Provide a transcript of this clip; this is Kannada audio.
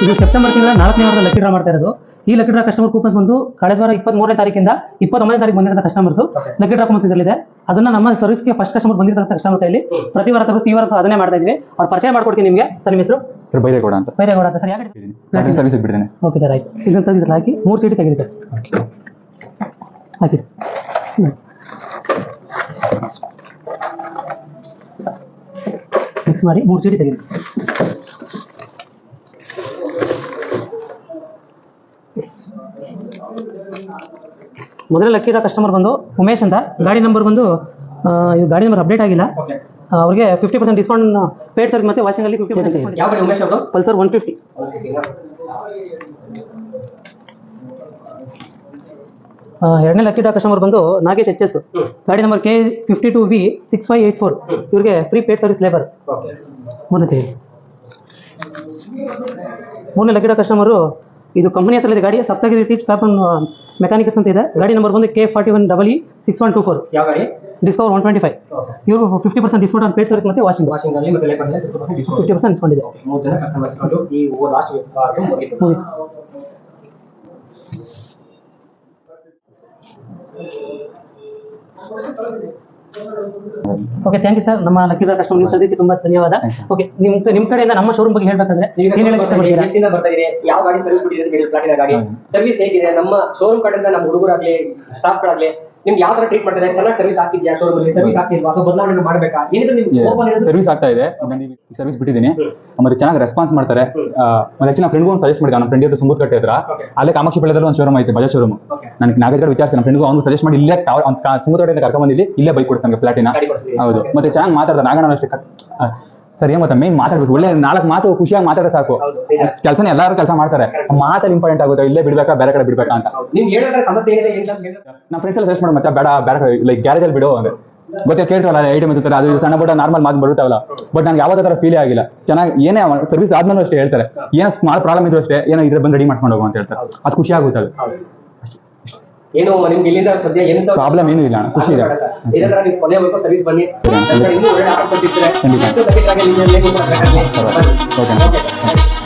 ಇದು ಸೆಪ್ಟೆಂಬರ್ ತಿಂಗಳ 4ನೇ ವಾರದ ಲಕ್ಕಿ ಡ್ರಾ ಮಾಡ್ತಾ ಇರೋದು. ಈ ಲಕ್ಕಿ ಡ್ರಾ ಕಸ್ಟಮರ್ ಕೂಪನ್ಸ್ ಬಂದು ಕಳೆದ ವಾರ 23ನೇ ತಾರೀಕಿಂದ 29ನೇ ತಾರೀಕು ಬಂದಿರೋ ಕಸ್ಟಮರ್ಸ್ ಲಕ್ಕಿ ಡ್ರಾ ಕೂಪನ್ಸ್ ಇದರಲ್ಲಿದೆ. ಅದನ್ನ ನಮ್ಮ ಸರ್ವಿಸ್ಗೆ ಫಸ್ಟ್ ಕಸ್ಟಮರ್ ಬಂದಿರತಕ್ಕ ಕಸ್ಟಮರ್ ಕೈಲಿ ಪ್ರತಿ ವಾರ ತಗೋಸಿ ಈ ವಾರ ಅದನ್ನೇ ಮಾಡ್ತಾ ಇದ್ವಿ. ಅವ್ರು ಪರಿಚಯ ಮಾಡ್ಕೊಡ್ತೀನಿ ನಿಮಗೆ. ಸರ್ ನಿಮ್ಮ ಹೆಸರು? ಸರ್ ಬೈರೇಗೌಡ ಅಂತ. ಬೈರೇಗೌಡ ಅಂತ ಸರ್. ಯಾಕೆ ಸರ್ವಿಸ್ ಬಿಟ್ಟಿದ್ದೇನೆ. ಓಕೆ ಸರ್, ಆಯ್ತು. ಇದನ್ನ ತೆಗೆದು ಹಾಕಿ 3 ಚೀಟಿ ತೆಗೀರಿ ಸರ್. ಹಾಕಿ ಮಿಕ್ಸ್ ಮಾಡಿ 3 ಚೀಟಿ ತೆಗೀರಿ. ಮೊದಲ ಲಕ್ಕಿ ಡ್ರಾ ಕಸ್ಟಮರ್ ಬಂದು ಉಮೇಶ್ ಅಂತ. ಗಾಡಿ ನಂಬರ್ ಬಂದು ಇದು ಗಾಡಿ ನಂಬರ್ ಅಪ್ಡೇಟ್ ಆಗಿಲ್ಲ. ಅವ್ರಿಗೆ 50% ಡಿಸ್ಕೌಂಟ್ ಪೇಡ್ ಸರ್ವಿಸ್ ಮತ್ತೆ ವಾಷಿಂಗ್ ಅಲ್ಲಿ 50% ಡಿಸ್ಕೌಂಟ್. ಯಾವ ಗಾಡಿ ಉಮೇಶ್ ಅವರು? ಪಲ್ಸರ್ 150. ಎರಡನೇ ಲಕ್ಕಿ ಡ್ರಾ ಕಸ್ಟಮರ್ ಬಂದು ನಾಗೇಶ್ HS. ಗಾಡಿ ನಂಬರ್ K52V6584. ಇವ್ರಿಗೆ ಫ್ರೀ ಪೇಡ್ ಸರ್ವಿಸ್ ಲೇಬರ್. ಮೂರನೇ ಲಕ್ಕಿ ಡ್ರಾ ಕಸ್ಟಮರು ಇದು ಕಂಪನಿ ಹೆಸರಲ್ಲಿದೆ ಗಾಡಿ. ಸಪ್ತಗಿರಿ ಟೀಚ್ ಫ್ಯಾಪನ್ ಮೆಕ್ಯಾನಿಕ್ಸ್ ಅಂತ ಇದೆ. ಗಾಡಿ ನಂಬರ್ ಬಂದು K41EE6124. ಯಾವ ಗಾಡಿ? ಡಿಸ್ಕೌಂಟ್ 125. ಇವರು 50% ಡಿಸ್ಕೌಂಟ್ ಆನ್ ಪೇಡ್ ಸರ್ವಿಸ್ ಮತ್ತೆ ವಾಷಿಂಗ್ ಅಲ್ಲಿ ಮತ್ತೆ ಲೇಬರ್ 50% ಡಿಸ್ಕೌಂಟ್ ಇದೆ. 3 ಜನ ಕಸ್ಟಮರ್ಸ್ ಬಂದು ಈ ಲಾಸ್ಟ್ ವೀಕ್ ಮುಗಿತು. Okay, thank you sir. ನಮ್ಮ ಲಕ್ಕಿ ಡ್ರಾ ಕಸ್ಟಮರ್ ನಿಂತದಕ್ಕೆ ತುಂಬಾ ಧನ್ಯವಾದ. ಓಕೆ, ನಿಮ್ಮ ಕಡೆಯಿಂದ ನಮ್ಮ ಶೋರೂಮ್ ಬಗ್ಗೆ ಹೇಳ್ಬೇಕಂದ್ರೆ ಏನ್ ಹೇಳಕ್ಕೆ ಇಷ್ಟಪಡ್ತೀರಾ? ಎಷ್ಟಿಂದ ಬರ್ತಾ ಇದೆ, ಯಾವ ಗಾಡಿ ಸರ್ವಿಸ್ ಬಿಟ್ಟಿದೆ, ಪ್ಲಾಟಿನ ಗಾಡಿ ಸರ್ವಿಸ್ ಹೇಗಿದೆ, ನಮ್ಮ ಶೋರೂಮ್ ಕಡೆಯಿಂದ ನಮ್ಮ ಹುಡುಗರಾಗ್ಲಿ ಸ್ಟಾಫ್ಗಳಾಗ್ಲಿ ನಿಮ್ಗೆ ಯಾವ ತರ ಟ್ರೀಟ್ ಮಾಡ್ತಾರೆ, ಚೆನ್ನಾಗಿ ಸರ್ವಿಸ್ ಆಗ್ತಿದ್ಯಾ, ಶೋರೂಮ್ ಅಲ್ಲಿ ಸರ್ವಿಸ್ ಆಗ್ತಿಲ್ವಾ ಅಥವಾ ಬದಲಾವಣೆ ಮಾಡಬೇಕಾ, ಏನಿದೆ ನಿಮ್ಗೆ ಸರ್ವಿಸ್ ಆಗ್ತಾ ಇದೆ. ಸರ್ವಿಸ್ ಬಿಟ್ಟಿದ್ದೀನಿ, ಮತ್ತೆ ಚೆನ್ನಾಗಿ ರೆಸ್ಪಾನ್ಸ್ ಮಾಡ್ತಾರೆ. ಮತ್ತೆ ಫ್ರೆಂಡ್ಗೂ ಒಂದು ಸಜೆಸ್ಟ್ ಮಾಡಿದ. ನಮ್ಮ ಫ್ರೆಂಡ್ ಇದ್ದು ಸುಂಬೂತ್ ಕಟ್ಟೆ ಹತ್ರ, ಅಲ್ಲೇ ಕಾಮಾಕ್ಷಿ ಪಳ್ಳಿಯಲ್ಲಿ ಒಂದು ಶೋರೂಮ್ ಐತೆ, ಬಜಾಜ್ ಶೋರೂಮ್. ನನಗೆ ನಾಗರಿಕರ ವಿಚಾರಿಸಿ ನಮ್ಮ ಫ್ರೆಂಡ್ಗೂ ಅವ್ನು ಸಜೆಸ್ಟ್ ಮಾಡಿ ಇಲ್ಲೇ ಸುಂಬೂತ್ ಕಟ್ಟೆ ಕರ್ಕೊಂಡ್ ಬಂದಿಲ್ಲಿ ಇಲ್ಲೇ ಬೈಕ್ ಕೊಡ್ತಾನೆ ಪ್ಲಾಟಿನ. ಹೌದು, ಮತ್ತೆ ಚೆನ್ನಾಗಿ ಮಾತಾಡ್ತಾರೆ. ನಾಗಣ್ಣ ಅಷ್ಟೇ ಸರ್, ಏನ್ ಗೊತ್ತಾ, ಮೇನ್ ಮಾತಾಡ್ಬೇಕು. ಒಳ್ಳೆ 4 ಮಾತು ಖುಷಿಯಾಗಿ ಮಾತಾಡೋ ಸಾಕು. ಕೆಲಸನ ಎಲ್ಲರೂ ಕೆಲಸ ಮಾಡ್ತಾರೆ, ಮಾತಲ್ಲಿ ಇಂಪಾರ್ಟೆಂಟ್ ಆಗುತ್ತೆ. ಇಲ್ಲೇ ಬಿಡ್ಬೇಕಾ ಬೇರೆ ಕಡೆ ಬಿಡ್ಬೇಕಾ ಅಂತ ನಮ್ಮ ಫ್ರೆಂಡ್ಸ್ ಎಲ್ಲ ಸಜೆಸ್ಟ್ ಮಾಡಿ. ಮತ್ತೆ ಬೇಡ ಲೈಕ್ ಗ್ಯಾರೇಜ್ ಅಲ್ಲಿ ಬಿಡು ಅಂದ್ರೆ ಗೊತ್ತೇ ಕೇಳ್ತಾವಲ್ಲ, ಐಟಮ್ ಇರ್ತಾರೆ, ಅದು ಸಣ್ಣ ಪುಟ್ಟ ನಾರ್ಮಲ್ ಮಾತು ಬರುತ್ತಾವಲ್ಲ. ಬಟ್ ನನಗೆ ಯಾವ್ದು ತರ ಫೀಲ್ ಆಗಿಲ್ಲ. ಚೆನ್ನಾಗಿ ಏನೇ ಸರ್ವಿಸ್ ಆದ್ಮೇಲೆ ಅಷ್ಟೇ ಹೇಳ್ತಾರೆ, ಏನೋ ಸ್ಮಾಲ್ ಪ್ರಾಬ್ಲಮ್ ಇದ್ರು ಅಷ್ಟೇ, ಏನೋ ಇದ್ರ ಬಂದು ರೆಡಿ ಮಾಡ್ಕೊಂಡು ಹೋಗು ಅಂತ ಹೇಳ್ತಾರೆ. ಅದು ಖುಷಿ ಆಗುತ್ತೆ. ಅದು ಏನು ನಿಮ್ಗೆ ಇಲ್ಲಿಂದ ಸದ್ಯ ಏನಂತ ಪ್ರಾಬ್ಲಮ್ ಏನೂ ಇಲ್ಲ, ಖುಷಿ ಇದೆ. ಇದೇ ತರ ನೀವು ಕೊನೆವರೆಗೂ ಸರ್ವಿಸ್ ಬನ್ನಿ. ಇನ್ನೂ ಒಳ್ಳೆ ಆಫರ್ ಸಿಗ್ತದೆ. ಖಂಡಿತ. ಓಕೆ.